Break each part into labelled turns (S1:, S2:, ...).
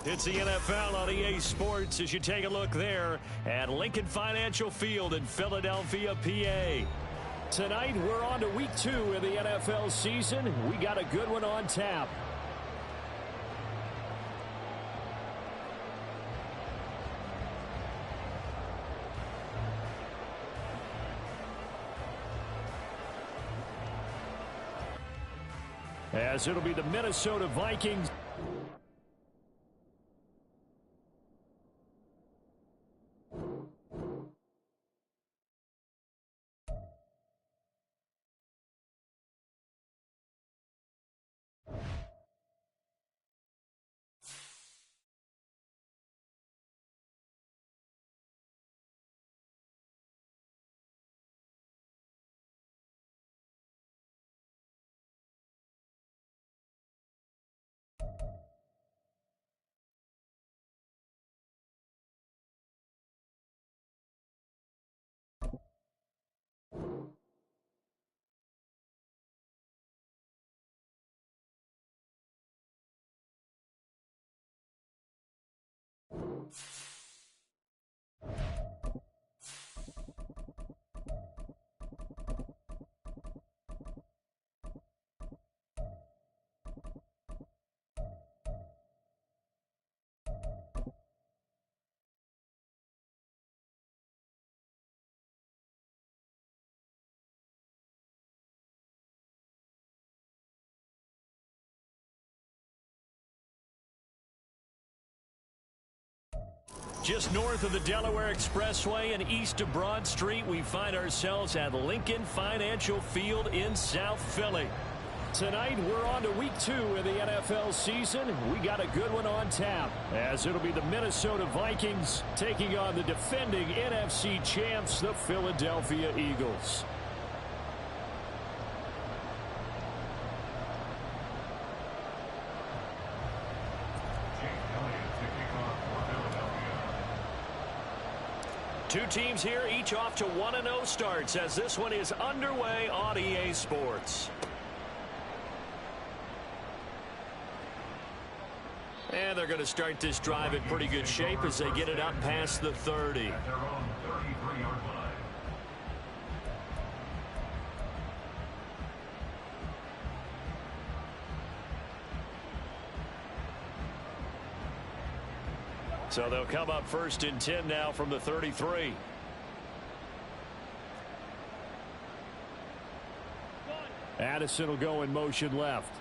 S1: It's the NFL on EA Sports as you take a look there at Lincoln Financial Field in Philadelphia, PA. Tonight, we're on to week 2 of the NFL season. We got a good one on tap. As it'll be the Minnesota Vikings. Just north of the Delaware Expressway and east of Broad Street, we find ourselves at Lincoln Financial Field in South Philly. Tonight, we're on to week 2 of the NFL season. We got a good one on tap, as it'll be the Minnesota Vikings taking on the defending NFC champs, the Philadelphia Eagles. Two teams here, each off to 1-0 starts as this one is underway on EA Sports. And they're going to start this drive in pretty good shape as they get it up past the 30. So they'll come up first and 10 now from the 33. Addison will go in motion left.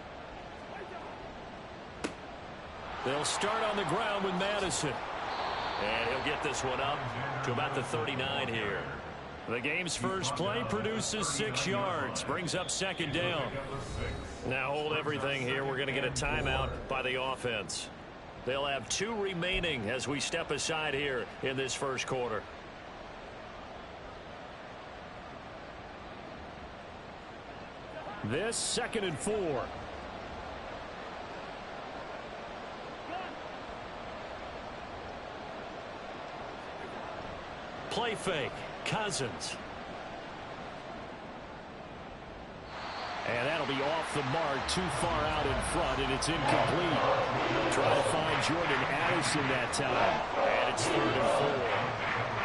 S1: They'll start on the ground with Madison. And he'll get this one up to about the 39 here. The game's first play produces 6 yards. Brings up second down. Now hold everything here. We're going to get a timeout by the offense. They'll have 2 remaining as we step aside here in this first quarter. This 2nd and 4. Play fake. Cousins. And that'll be off the mark, too far out in front, and it's incomplete. Try to find Jordan Addison that time. And it's 3rd and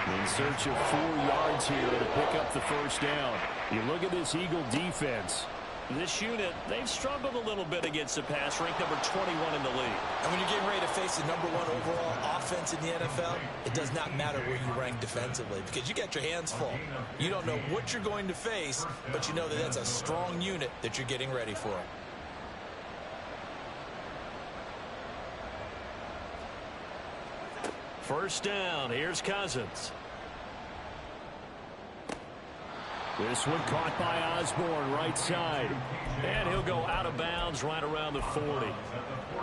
S1: 4. In search of 4 yards here to pick up the first down. You look at this Eagle defense. This unit, they've struggled a little bit against the pass, ranked number 21 in the league.
S2: And when you're getting ready to face the number 1 overall offense in the NFL, it does not matter where you rank defensively because you got your hands full. You don't know what you're going to face, but you know that that's a strong unit that you're getting ready for.
S1: First down, here's Cousins. This one caught by Osborne, right side. And he'll go out of bounds right around the 40.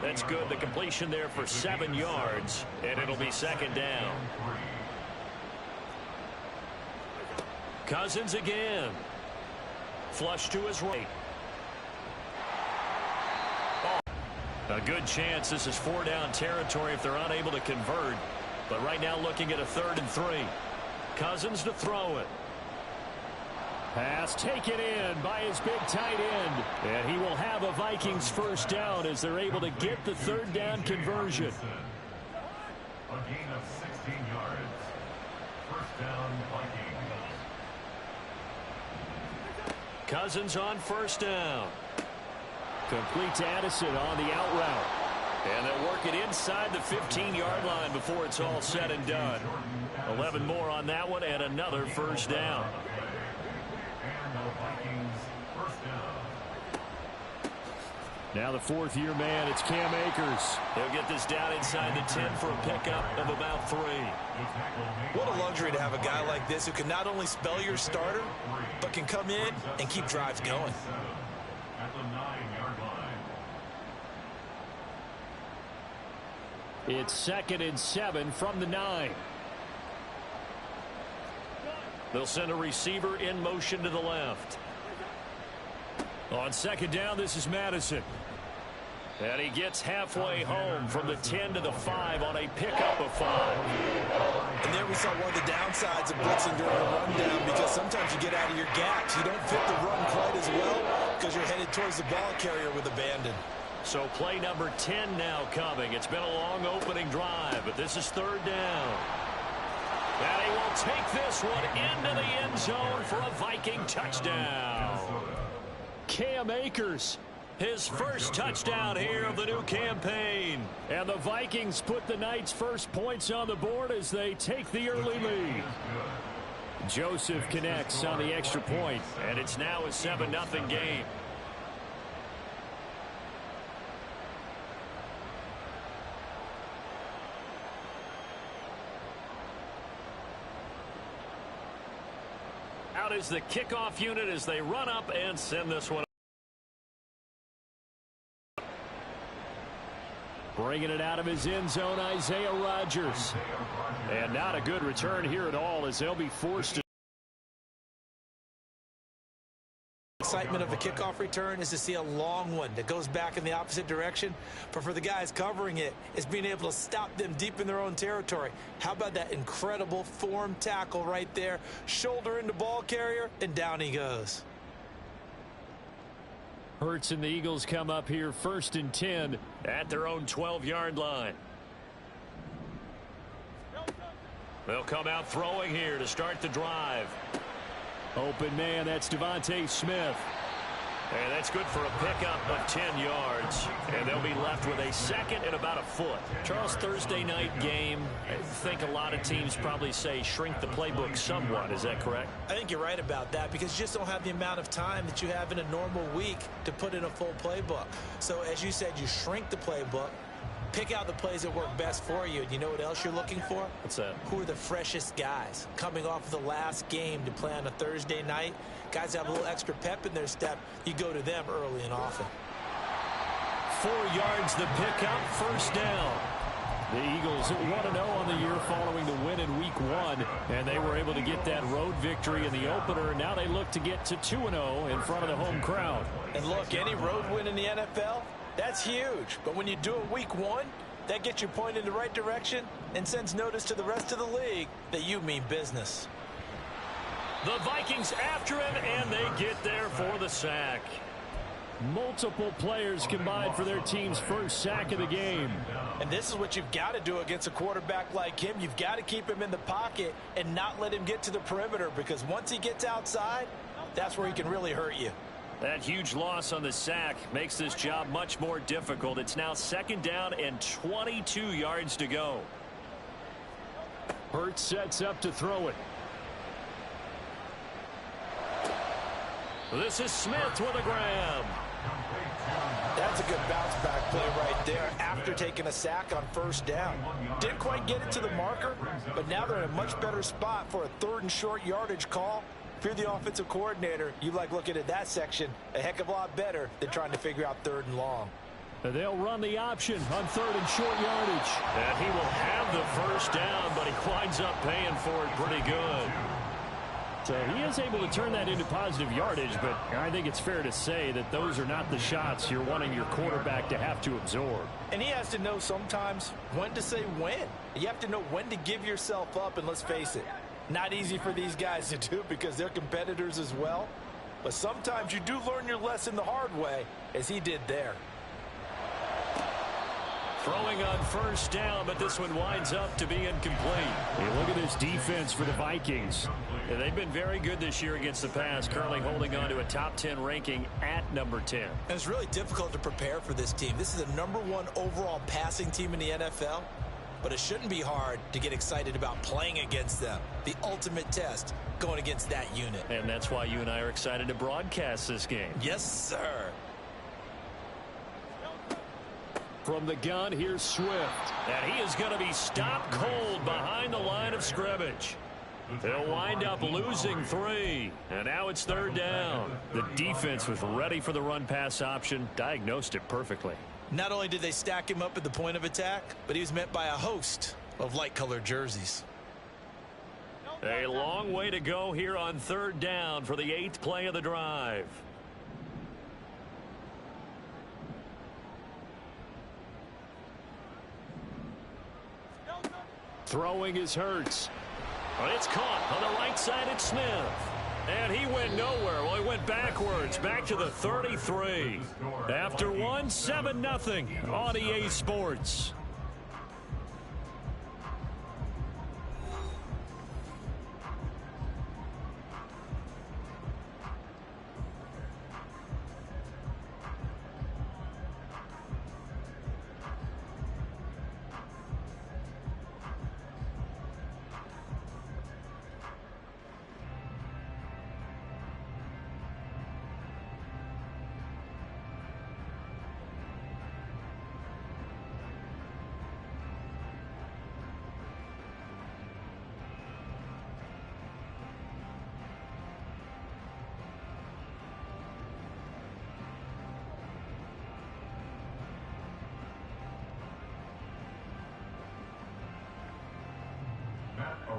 S1: That's good. The completion there for 7 yards, and it'll be second down. Cousins again. Flush to his right. A good chance this is 4-down territory if they're unable to convert. But right now looking at a 3rd and 3. Cousins to throw it. Pass taken in by his big tight end. And he will have a Vikings first down as they're able to get the 3rd down conversion.
S3: A gain of 16 yards. First down, Vikings.
S1: Cousins on first down. Complete to Addison on the out route. And they'll work it inside the 15-yard line before it's all said and done. 11 more on that one and another first down.
S3: And the Vikings first down.
S1: Now the fourth-year man, it's Cam Akers. He'll get this down inside the 10 for a pickup of about 3.
S2: What a luxury to have a guy like this who can not only spell your starter, but can come in and keep drives going.
S3: At the 9-yard line.
S1: It's 2nd and 7 from the 9. They'll send a receiver in motion to the left. On second down, this is Madison. And he gets halfway home from the 10 to the 5 on a pickup of 5.
S2: And there we saw one of the downsides of blitzing during a rundown, because sometimes you get out of your gaps. You don't fit the run quite as well because you're headed towards the ball carrier with abandon.
S1: So play number 10 now coming. It's been a long opening drive, but this is 3rd down. And he will take this one into the end zone for a Viking touchdown. Cam Akers, his first touchdown here of the new campaign. And the Vikings put the Knights' first points on the board as they take the early lead. Joseph connects on the extra point, and it's now a 7-0 game. Out is the kickoff unit as they run up and send this one. Bringing it out of his end zone, Isaiah Rodgers. And not a good return here at all as they'll be forced to.
S2: Excitement of a kickoff return is to see a long one that goes back in the opposite direction. But for the guys covering it, it's being able to stop them deep in their own territory. How about that incredible form tackle right there? Shoulder into ball carrier, and down he goes.
S1: Hurts and the Eagles come up here 1st and 10 at their own 12-yard line. They'll come out throwing here to start the drive. Open man, that's Devontae Smith. And that's good for a pickup of 10 yards. And they'll be left with a 2nd and about a foot. Charles, Thursday night game, I think a lot of teams probably say shrink the playbook somewhat. Is that correct?
S2: I think you're right about that, because you just don't have the amount of time that you have in a normal week to put in a full playbook. So as you said, you shrink the playbook, pick out the plays that work best for you. And you know what else you're looking for?
S1: What's that?
S2: Who are the freshest guys coming off of the last game to play on a Thursday night? Guys have a little extra pep in their step. You go to them early and often.
S1: 4 yards the pickup, first down. The Eagles 1-0 on the year following the win in week 1. And they were able to get that road victory in the opener. Now they look to get to 2-0 in front of the home crowd.
S2: And look, any road win in the NFL, that's huge. But when you do it week 1, that gets you pointed in the right direction and sends notice to the rest of the league that you mean business.
S1: The Vikings after him, and they get there for the sack. Multiple players combined for their team's first sack of the game.
S2: And this is what you've got to do against a quarterback like him. You've got to keep him in the pocket and not let him get to the perimeter, because once he gets outside, that's where he can really hurt you.
S1: That huge loss on the sack makes this job much more difficult. It's now 2nd down and 22 yards to go. Hurts sets up to throw it. This is Smith with a grab.
S2: That's a good bounce back play right there after taking a sack on first down. Didn't quite get it to the marker, but now they're in a much better spot for a 3rd and short yardage call. If you're the offensive coordinator, you like looking at that section a heck of a lot better than trying to figure out 3rd and long.
S1: They'll run the option on 3rd and short yardage. And he will have the first down, but he winds up paying for it pretty good. So he is able to turn that into positive yardage, but I think it's fair to say that those are not the shots you're wanting your quarterback to have to absorb.
S2: And he has to know sometimes when to say when. You have to know when to give yourself up, and let's face it, not easy for these guys to do because they're competitors as well. But sometimes you do learn your lesson the hard way, as he did there.
S1: Throwing on first down, but this one winds up to be incomplete. Hey, look at this defense for the Vikings. Yeah, they've been very good this year against the pass, currently holding on to a top 10 ranking at number 10.
S2: And it's really difficult to prepare for this team. This is a #1 overall passing team in the NFL, but it shouldn't be hard to get excited about playing against them. The ultimate test going against that unit.
S1: And that's why you and I are excited to broadcast this game.
S2: Yes, sir.
S1: From the gun, here's Swift. And he is going to be stopped cold behind the line of scrimmage. They'll wind up losing 3. And now it's 3rd down. The defense was ready for the run-pass option, diagnosed it perfectly.
S2: Not only did they stack him up at the point of attack, but he was met by a host of light-colored jerseys.
S1: A long way to go here on 3rd down for the 8th play of the drive. Throwing is Hurts. It's caught on the right side. It's Smith. And he went nowhere. Well, he went backwards, back to the 33. After 1, 7-0 on EA Sports.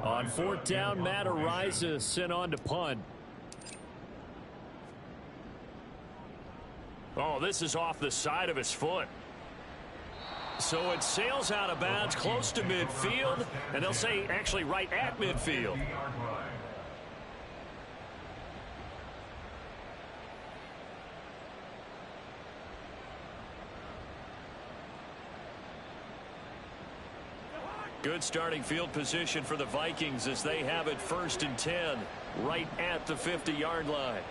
S1: On 4th down, Matt Araiza sent on to punt. Oh, this is off the side of his foot. So it sails out of bounds close to midfield, and they'll say actually right at midfield. Good starting field position for the Vikings as they have it 1st and 10, right at the 50-yard line.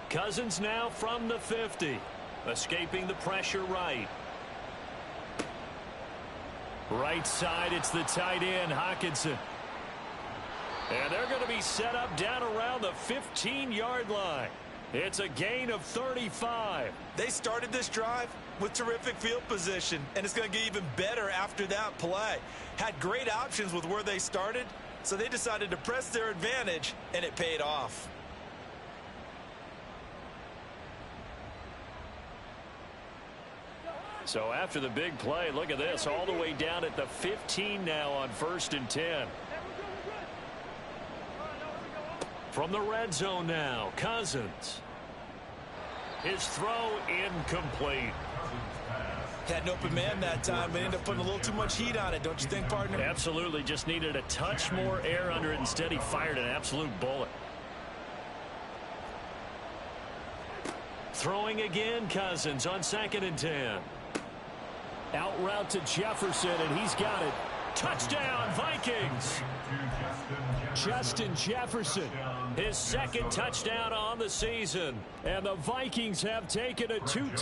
S1: Cousins now from the 50, escaping the pressure right. Right side, it's the tight end, Hockenson. And they're going to be set up down around the 15-yard line. It's a gain of 35.
S2: They started this drive with terrific field position, and it's going to get even better after that play. Had great options with where they started, so they decided to press their advantage, and it paid off.
S1: So after the big play, look at this, all the way down at the 15 now on 1st and 10. From the red zone now, Cousins. His throw incomplete.
S2: Had an open man that time, but ended up putting a little too much heat on it, don't you think, partner?
S1: Absolutely, just needed a touch more air under it. Instead, he fired an absolute bullet. Throwing again, Cousins on 2nd and 10. Out route to Jefferson, and he's got it. Touchdown, Vikings! Justin Jefferson, his 2nd touchdown on the season. And the Vikings have taken a 2-2